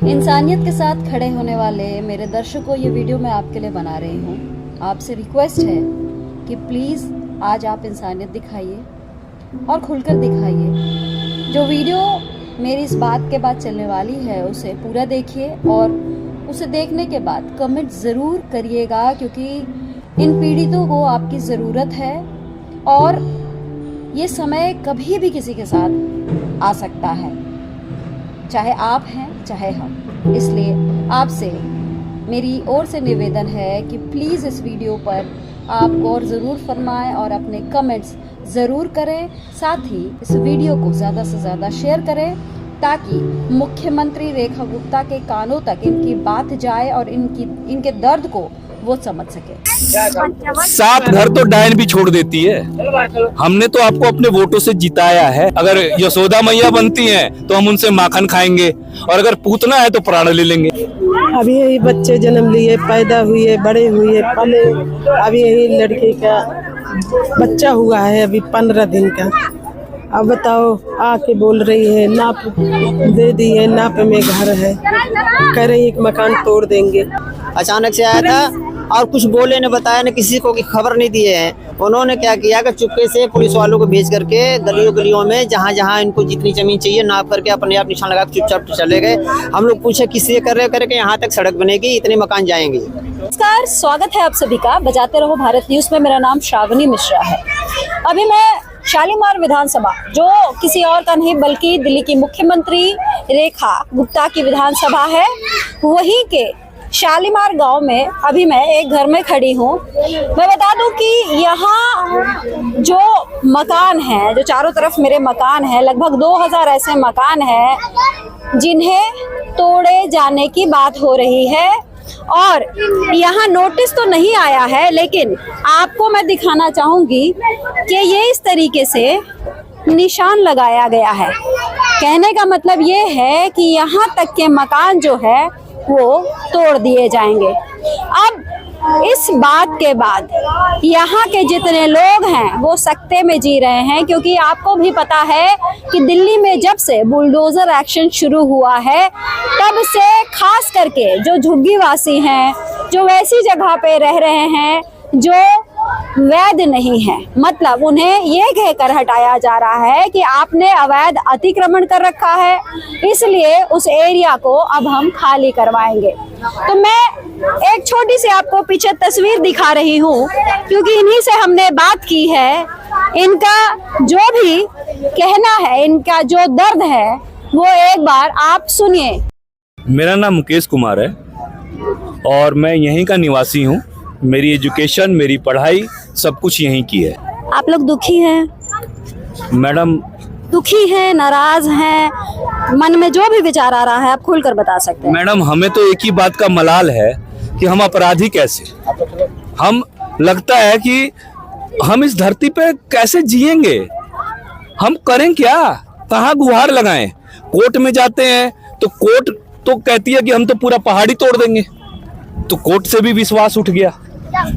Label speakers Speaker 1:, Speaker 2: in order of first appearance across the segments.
Speaker 1: इंसानियत के साथ खड़े होने वाले मेरे दर्शकों, ये वीडियो मैं आपके लिए बना रही हूँ। आपसे रिक्वेस्ट है कि प्लीज़ आज आप इंसानियत दिखाइए और खुलकर दिखाइए। जो वीडियो मेरी इस बात के बाद चलने वाली है उसे पूरा देखिए और उसे देखने के बाद कमेंट ज़रूर करिएगा, क्योंकि इन पीड़ितों को आपकी ज़रूरत है और ये समय कभी भी किसी के साथ आ सकता है, चाहे आप हैं चाहे हम। इसलिए आपसे मेरी ओर से निवेदन है कि प्लीज़ इस वीडियो पर आप गौर ज़रूर फरमाएं और अपने कमेंट्स ज़रूर करें। साथ ही इस वीडियो को ज़्यादा से ज़्यादा शेयर करें ताकि मुख्यमंत्री रेखा गुप्ता के कानों तक इनकी बात जाए और इनके दर्द को वो समझ सके।
Speaker 2: 7 घर तो डायन भी छोड़ देती है। हमने तो आपको अपने वोटों से जिताया है। अगर यशोदा मैया बनती हैं तो हम उनसे माखन खाएंगे और अगर पूतना है तो प्राण ले लेंगे।
Speaker 3: अभी यही बच्चे जन्म लिए, पैदा हुए, बड़े हुए, पले। अभी यही लड़के का बच्चा हुआ है, अभी 15 दिन का। अब बताओ, आके बोल रही है नाप दे दी है, नाप में घर है, कह रही एक मकान तोड़ देंगे।
Speaker 4: अचानक से आया था और कुछ बोले न बताया न किसी को की खबर नहीं दिए हैं। उन्होंने क्या किया कि चुपके से पुलिस वालों को भेज करके गलियों में जहाँ जहाँ इनको जितनी जमीन चाहिए नाप करके अपने आप निशान लगा के चुपचाप चले गए। हम लोग पूछे किससे कर रहे करके, यहाँ तक सड़क बनेगी, इतने मकान जाएंगे।
Speaker 1: नमस्कार, स्वागत है आप सभी का बजाते रहो भारत न्यूज में। मेरा नाम श्रावणी मिश्रा है। अभी मैं शालीमार विधानसभा, जो किसी और का नहीं बल्कि दिल्ली की मुख्यमंत्री रेखा गुप्ता की विधानसभा है, वहीं के शालीमार गांव में अभी मैं एक घर में खड़ी हूँ। मैं बता दूं कि यहाँ जो मकान हैं, जो चारों तरफ मेरे मकान हैं, लगभग 2000 ऐसे मकान हैं जिन्हें तोड़े जाने की बात हो रही है। और यहाँ नोटिस तो नहीं आया है, लेकिन आपको मैं दिखाना चाहूँगी कि ये इस तरीके से निशान लगाया गया है। कहने का मतलब ये है कि यहाँ तक के मकान जो है वो तोड़ दिए जाएंगे। अब इस बात के बाद यहाँ के जितने लोग हैं वो सकते में जी रहे हैं, क्योंकि आपको भी पता है कि दिल्ली में जब से बुलडोजर एक्शन शुरू हुआ है तब से खास करके जो झुग्गीवासी हैं, जो वैसी जगह पे रह रहे हैं जो वैध नहीं है, मतलब उन्हें ये कहकर हटाया जा रहा है कि आपने अवैध अतिक्रमण कर रखा है, इसलिए उस एरिया को अब हम खाली करवाएंगे। तो मैं एक छोटी सी आपको पीछे तस्वीर दिखा रही हूँ, क्योंकि इन्हीं से हमने बात की है। इनका जो भी कहना है, इनका जो दर्द है, वो एक बार आप सुनिए।
Speaker 2: मेरा नाम मुकेश कुमार है और मैं यहीं का निवासी हूँ। मेरी एजुकेशन, मेरी पढ़ाई सब कुछ यहीं की है।
Speaker 1: आप लोग दुखी हैं
Speaker 2: मैडम?
Speaker 1: दुखी हैं, नाराज हैं, मन में जो भी विचार आ रहा है आप खुलकर बता सकते हैं।
Speaker 2: मैडम, हमें तो एक ही बात का मलाल है कि हम अपराधी कैसे, हम लगता है कि हम इस धरती पे कैसे जिएंगे, हम करें क्या, कहाँ गुहार लगाएं। कोर्ट में जाते हैं तो कोर्ट तो कहती है कि हम तो पूरा पहाड़ी तोड़ देंगे, तो कोर्ट से भी विश्वास उठ गया।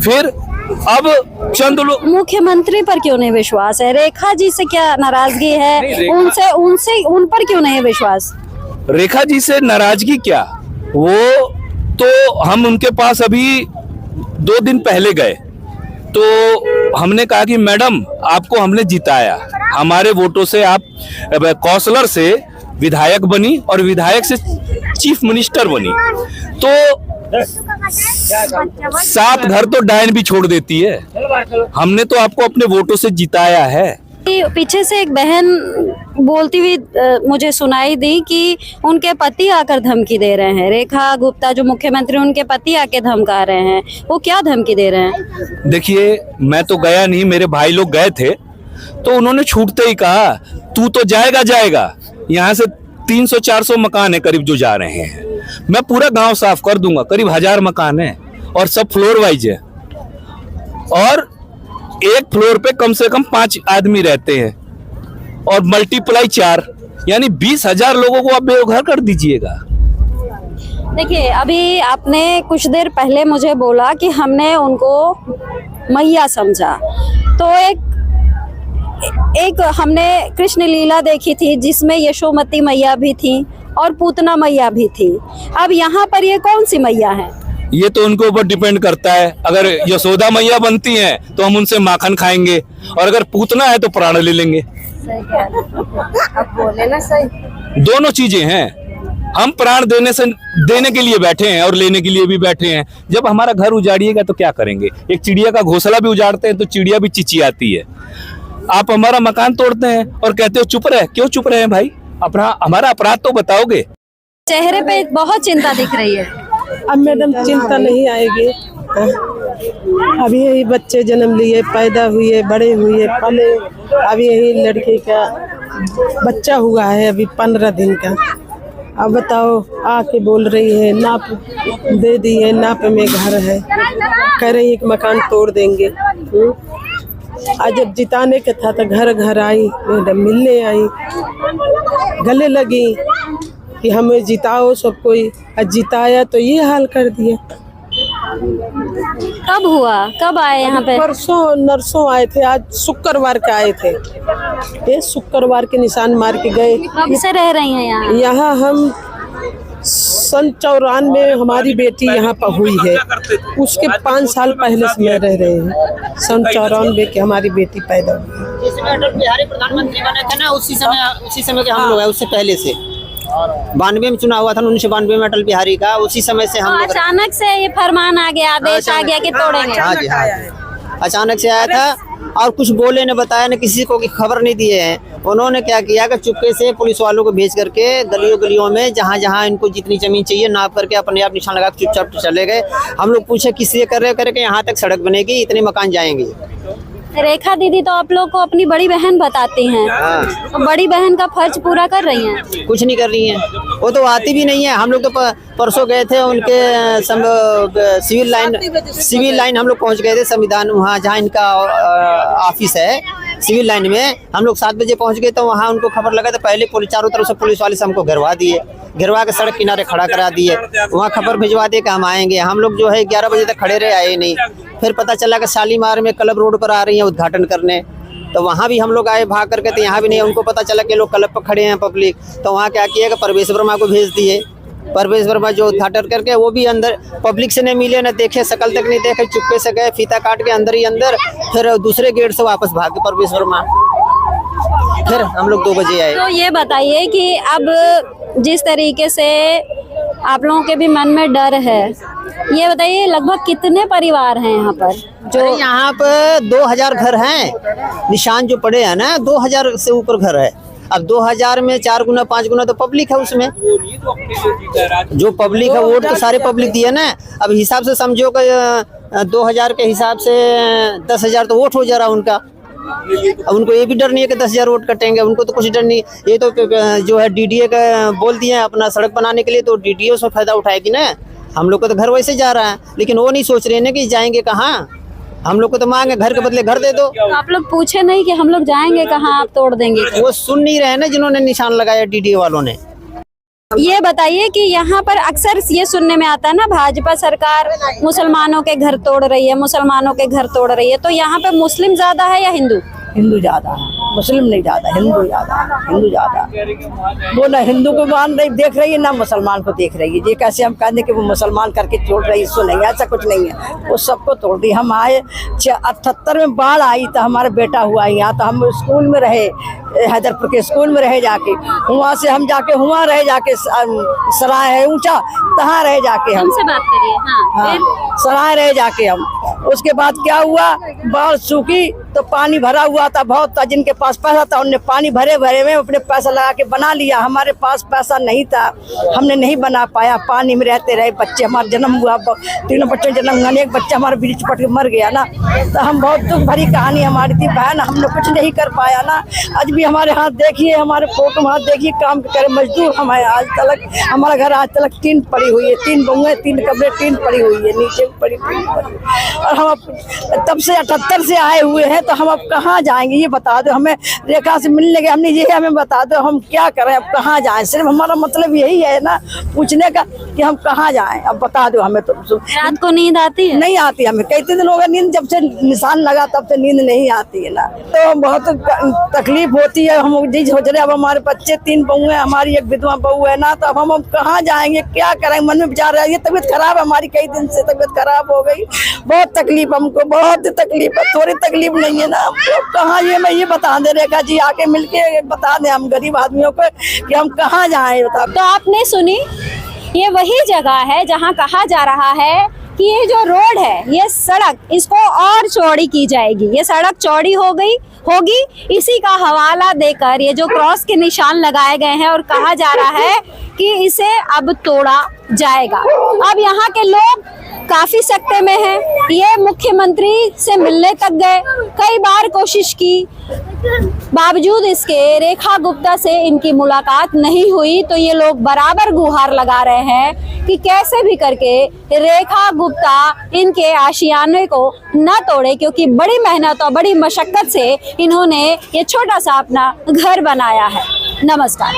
Speaker 2: फिर अब चंद लोग,
Speaker 1: मुख्यमंत्री पर क्यों नहीं विश्वास है? रेखा जी से क्या नाराजगी है? उन पर क्यों नहीं विश्वास?
Speaker 2: रेखा जी से नाराजगी क्या, वो तो हम उनके पास अभी 2 दिन पहले गए तो हमने कहा कि मैडम, आपको हमने जिताया, हमारे वोटों से आप काउंसलर से विधायक बनी और विधायक से चीफ मिनिस्टर बनी, तो 7 घर तो डायन भी छोड़ देती है। हमने तो आपको अपने वोटों से जिताया है।
Speaker 1: पीछे से एक बहन बोलती हुई मुझे सुनाई दी कि उनके पति आकर धमकी दे रहे हैं। रेखा गुप्ता जो मुख्यमंत्री, उनके पति आके धमका रहे हैं। वो क्या धमकी दे रहे हैं?
Speaker 2: देखिए, मैं तो गया नहीं, मेरे भाई लोग गए थे, तो उन्होंने छूटते ही कहा तू तो जाएगा। यहाँ से 300-400 मकान है करीब जो जा रहे हैं, मैं पूरा गांव साफ कर दूंगा। करीब 1000 मकान है और सब फ्लोर वाइज है, और एक फ्लोर पे कम से कम 5 आदमी रहते हैं और मल्टीप्लाई 4, यानी 20,000 लोगों को आप बेघर कर दीजिएगा।
Speaker 1: देखिए, अभी आपने कुछ देर पहले मुझे बोला कि हमने उनको मैया समझा, तो एक हमने कृष्ण लीला देखी थी जिसमें यशोमती मैया भी थी और पूतना मैया भी थी। अब यहाँ पर ये कौन सी मैया है?
Speaker 2: ये तो उनके ऊपर डिपेंड करता है। अगर यशोदा मैया बनती हैं तो हम उनसे माखन खाएंगे, और अगर पूतना है तो प्राण ले लेंगे।
Speaker 1: अब बोले ना सही।
Speaker 2: दोनों चीजें हैं। हम प्राण देने के लिए बैठे हैं और लेने के लिए भी बैठे हैं। जब हमारा घर उजाड़िएगा तो क्या करेंगे? एक चिड़िया का घोंसला भी उजाड़ते हैं तो चिड़िया भी चिचियाती है। आप हमारा मकान तोड़ते हैं और कहते हो चुप रहे। क्यों चुप रहे हैं भाई? अपना हमारा अपराध तो बताओगे।
Speaker 1: चेहरे पे बहुत चिंता दिख रही है।
Speaker 3: अब मैडम चिंता नहीं आएगी। अभी यही बच्चे जन्म लिए, पैदा हुए, बड़े हुए, पले। अभी यही लड़के का बच्चा हुआ है, अभी 15 दिन का। अब बताओ, आके बोल रही है नाप दे दी है, नाप में घर है, कह रही एक मकान तोड़ देंगे। आज जब जिताने का था तो घर घर आई मैडम, मिलने आई, गले लगी कि हमें जिताओ सब कोई। आज जिताया तो ये हाल कर दिया।
Speaker 1: कब हुआ? कब आए यहाँ पे?
Speaker 3: परसों नरसों आए थे, आज शुक्रवार का आए थे। ये शुक्रवार के निशान मार के गए।
Speaker 1: कब से रह रही हैं यहाँ?
Speaker 3: यहाँ हम सन 94 हमारी बेटी यहाँ पर हुई है, उसके 5 साल पहले से मैं रह रहे हैं। सन 94 की हमारी बेटी पैदा हुई।
Speaker 4: जिस समय अटल बिहारी प्रधानमंत्री बने थे ना, उसी समय के हम लोग हैं। उससे पहले से 92 में चुनाव हुआ था, 1992 में अटल बिहारी का। उसी समय से हम लोग
Speaker 1: अचानक से ये फरमान आ गया, आदेश आ गया कि तोड़ेंगे।
Speaker 4: हाँ जी, हाँ, अचानक से आया था और कुछ बोले न बताया न किसी को की खबर नहीं दिए हैं। उन्होंने क्या किया कि चुपके से पुलिस वालों को भेज करके गलियों गलियों में जहाँ जहाँ इनको जितनी जमीन चाहिए नाप करके अपने आप निशान लगा के चुपचाप चले गए। हम लोग पूछे किससे कर रहे करके, यहाँ तक सड़क बनेगी, इतने मकान जाएंगे।
Speaker 1: रेखा दीदी तो आप लोग को अपनी बड़ी बहन बताती हैं। तो बड़ी बहन का फर्ज पूरा कर रही हैं?
Speaker 4: कुछ नहीं कर रही हैं, वो तो आती भी नहीं है। हम लोग तो परसों गए थे उनके सिविल लाइन हम लोग पहुंच गए थे, संविधान वहाँ जहाँ इनका ऑफिस है सिविल लाइन में। हम लोग 7 बजे पहुंच गए तो वहाँ उनको खबर लगा तो पहले चारों तरफ से पुलिस वाले से हमको घेरवा दिए, घेरवा के सड़क किनारे खड़ा करा दिए। वहाँ खबर भिजवा दिए कि हम आएंगे। हम लोग जो है 11 बजे तक खड़े रहे, आए नहीं। फिर पता चला कि शालीमार में क्लब रोड पर आ रही हैं उद्घाटन करने, तो वहाँ भी हम लोग आए भाग करके, तो यहाँ भी नहीं। उनको पता चला कि लोग क्लब पर खड़े हैं पब्लिक, तो वहाँ क्या किया कि परवेश वर्मा को भेज दिए। परवेश वर्मा जो उद्घाटन करके वो भी अंदर पब्लिक से नहीं मिले, न देखे, शकल तक नहीं देखे, चुपके से गए, फीता काट के अंदर ही अंदर, फिर दूसरे गेट से वापस भागे परवेश वर्मा। फिर हम लोग 2 बजे आए।
Speaker 1: तो ये बताइए कि अब जिस तरीके से आप लोगों के भी मन में डर है, ये बताइए लगभग कितने परिवार हैं यहाँ पर? जो
Speaker 4: यहाँ पर 2000 घर हैं, निशान जो पड़े हैं ना, 2000 से ऊपर घर है। अब 2000 में 4 गुना 5 गुना तो पब्लिक है उसमें। जो पब्लिक है वोट तो सारे पब्लिक दिए ना। अब हिसाब से समझो कि 2000 के हिसाब से 10,000 तो वोट हो जा रहा उनका। अब उनको ये भी डर नहीं है कि 10,000 वोट कटेंगे, उनको तो कुछ डर नहीं। ये तो जो है डीडीए का बोल दिए अपना सड़क बनाने के लिए, तो डीडीए उसमें फायदा उठाएगी ना। हम लोग को तो घर वैसे जा रहा है, लेकिन वो नहीं सोच रहे ना कि जाएंगे कहाँ। हम लोग को तो मांगे घर के बदले घर दे दो।
Speaker 1: तो आप लोग पूछे नहीं कि हम लोग जाएंगे कहाँ, आप तोड़ देंगे?
Speaker 4: वो सुन नहीं रहे ना जिन्होंने निशान लगाया डीडीए वालों ने।
Speaker 1: ये बताइए कि यहाँ पर अक्सर ये सुनने में आता है ना, भाजपा सरकार मुसलमानों के घर तोड़ रही है, मुसलमानों के घर तोड़ रही है। तो यहाँ पे मुस्लिम ज्यादा है या हिंदू?
Speaker 5: हिंदू ज्यादा है, मुस्लिम नहीं ज्यादा, हिंदू ज्यादा है, हिंदू ज्यादा। वो ना हिंदू को मान रही देख रही है, ना मुसलमान को देख रही है। ये कैसे हम कहते कि वो मुसलमान करके तोड़ रही है, इसको नहीं, ऐसा कुछ नहीं है। वो सबको तोड़ दी। हम आए 78 में बाढ़ आई तो हमारा बेटा हुआ यहाँ, तो हम स्कूल में रहे, हैदरपुर के स्कूल में रहे जाके, वहाँ से हम जाके वहाँ रहे जाके, सराय है ऊंचा, तहाँ रहे जाके हम।
Speaker 1: हमसे बात करिए। हाँ,
Speaker 5: सराय रहे जाके हम। उसके बाद क्या हुआ, बाढ़ सूखी तो पानी भरा हुआ था, बहुत था। जिनके पास पैसा था उनने पानी भरे भरे में अपने पैसा लगा के बना लिया। हमारे पास पैसा नहीं था, हमने नहीं बना पाया, पानी में रहते रहे। बच्चे हमारा जन्म हुआ, 3 बच्चे जन्म हुआ, एक बच्चा हमारा बीच पट के मर गया ना। तो हम बहुत दुख भरी कहानी हमारी थी बहन, हमने कुछ नहीं कर पाया ना। आज भी हमारे हाथ देखिए, हमारे फोटो हाथ देखिए, काम करे मजदूर हम हैं। आज तक हमारा घर आज तक टीन पड़ी हुई है, 3 बउए 3 कमरे टीन पड़ी हुई है, नीचे पड़ी। और हम तब से 78 से आए हुए हैं, हैं तो हम अब कहाँ जाएंगे, ये बता दो हमें। रेखा से मिलने के हमने ये हमें बता दो हम क्या करें, अब कहाँ जाएं। सिर्फ हमारा मतलब यही है ना पूछने का कि हम कहाँ जाएं, अब बता दो हमें। तो
Speaker 1: रात को नींद आती है?
Speaker 5: नहीं आती हमें, कई दिन हो गए नींद, जब से निशान लगा तब से नींद नहीं आती है ना, तो बहुत तकलीफ होती है। हम जी सोच रहे अब हमारे बच्चे 3 बहू हैं, हमारी एक विधवा बहू है ना, तो अब हम कहाँ जाएंगे, क्या करेंगे। मन में विचार है, ये तबीयत खराब है हमारी, कई दिन से तबीयत खराब हो गई, बहुत तकलीफ हमको, बहुत तकलीफ है, थोड़ी तकलीफ नहीं है ना। अब कहाँ ये मैं ये बता दे रेखा जी, आके मिलके बता दें हम गरीब आदमियों को कि हम कहाँ जाएं। बता
Speaker 1: तो आपने सुनी, ये वही जगह है जहां कहा जा रहा है कि ये जो रोड है, ये सड़क, इसको और चौड़ी की जाएगी। ये सड़क चौड़ी होगी, इसी का हवाला देकर ये जो क्रॉस के निशान लगाए गए हैं और कहा जा रहा है कि इसे अब तोड़ा जाएगा। अब यहाँ के लोग काफी सकते में हैं। ये मुख्यमंत्री से मिलने तक गए, कई बार कोशिश की, बावजूद इसके रेखा गुप्ता से इनकी मुलाकात नहीं हुई। तो ये लोग बराबर गुहार लगा रहे हैं कि कैसे भी करके रेखा गुप्ता इनके आशियाने को न तोड़े, क्योंकि बड़ी मेहनत और बड़ी मशक्कत से इन्होंने ये छोटा सा अपना घर बनाया है। नमस्कार।